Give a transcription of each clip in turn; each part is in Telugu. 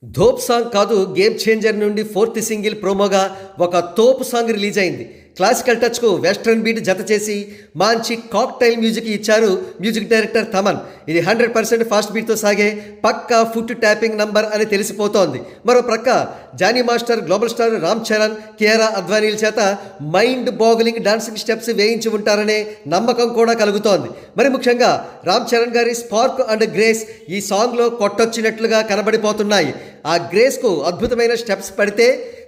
ధోప్ సాంగ్ కాదు గేమ్ చేంజర్ నుండి ఫోర్త్ సింగిల్ ప్రోమోగా ఒక తోపు సాంగ్ రిలీజ్ అయింది. క్లాసికల్ టచ్కు వెస్ట్రన్ బీట్ జత చేసి మంచి కాక్టైల్ మ్యూజిక్ ఇచ్చారు మ్యూజిక్ డైరెక్టర్ తమన్. ఇది 100% ఫాస్ట్ బీట్తో సాగే పక్కా ఫుట్ ట్యాపింగ్ నంబర్ అని తెలిసిపోతోంది. మరో ప్రక్క Jani master, global star Ram Charan, Kiara అద్వానీల చేత మైండ్ బాగులింగ్ డాన్సింగ్ స్టెప్స్ వేయించి ఉంటారనే నమ్మకం కూడా కలుగుతోంది. మరి ముఖ్యంగా రామ్ చరణ్ గారి స్పార్క్ అండ్ గ్రేస్ ఈ సాంగ్లో కొట్టొచ్చినట్లుగా కనబడిపోతున్నాయి. ఆ గ్రేస్కు అద్భుతమైన స్టెప్స్ పడితే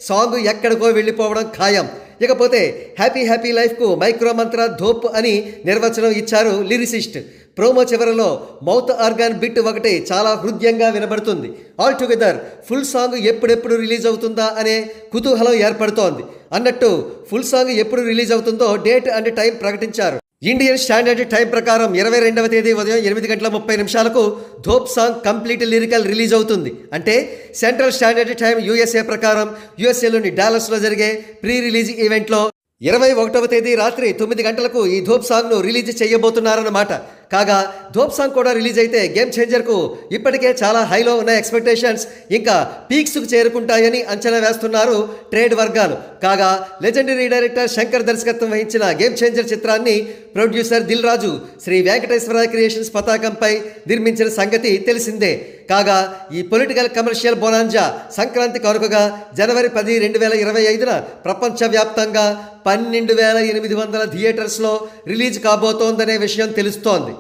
సాంగ్ ఎక్కడికో వెళ్ళిపోవడం ఖాయం. ఇకపోతే హ్యాపీ హ్యాపీ లైఫ్కు మైక్రో మంత్ర ధోప్ అని నిర్వచనం ఇచ్చారు లిరిసిస్ట్. ప్రోమో చివరలో మౌత్ ఆర్గాన్ బిట్ ఒకటి చాలా హృదయంగా వినబడుతుంది. ఆల్ టుగెదర్ ఫుల్ సాంగ్ ఎప్పుడెప్పుడు రిలీజ్ అవుతుందా అనే కుతూహలం ఏర్పడుతోంది. అన్నట్టు ఫుల్ సాంగ్ ఎప్పుడు రిలీజ్ అవుతుందో డేట్ అండ్ టైం ప్రకటించారు. ఇండియన్ స్టాండర్డ్ టైం ప్రకారం 22వ తేదీ ఉదయం 8:30 ధోప్ సాంగ్ కంప్లీట్ లిరికల్ రిలీజ్ అవుతుంది. అంటే సెంట్రల్ స్టాండర్డ్ టైం యూఎస్ఏ ప్రకారం యూఎస్ఏలోని డాలస్లో జరిగే ప్రీ రిలీజ్ ఈవెంట్లో 21వ తేదీ రాత్రి 9 గంటలకు ఈ ధోప్ సాంగ్ను రిలీజ్ చేయబోతున్నారన్నమాట. కాగా ధోప్ సాంగ్ కూడా రిలీజ్ అయితే గేమ్ చేంజర్కు ఇప్పటికే చాలా హైలో ఉన్న ఎక్స్పెక్టేషన్స్ ఇంకా పీక్స్కు చేరుకుంటాయని అంచనా వేస్తున్నారు ట్రేడ్ వర్గాలు. కాగా లెజెండరీ డైరెక్టర్ శంకర్ దర్శకత్వం వహించిన గేమ్ చేంజర్ చిత్రాన్ని ప్రొడ్యూసర్ దిల్ రాజు శ్రీ వెంకటేశ్వర క్రియేషన్స్ పతాకంపై నిర్మించిన సంగతి తెలిసిందే. కాగా ఈ పొలిటికల్ కమర్షియల్ బొనాంజా సంక్రాంతి కానుకగా జనవరి 10, 2025న ప్రపంచవ్యాప్తంగా 12,800 థియేటర్స్లో రిలీజ్ కాబోతోందనే విషయం తెలుస్తోంది.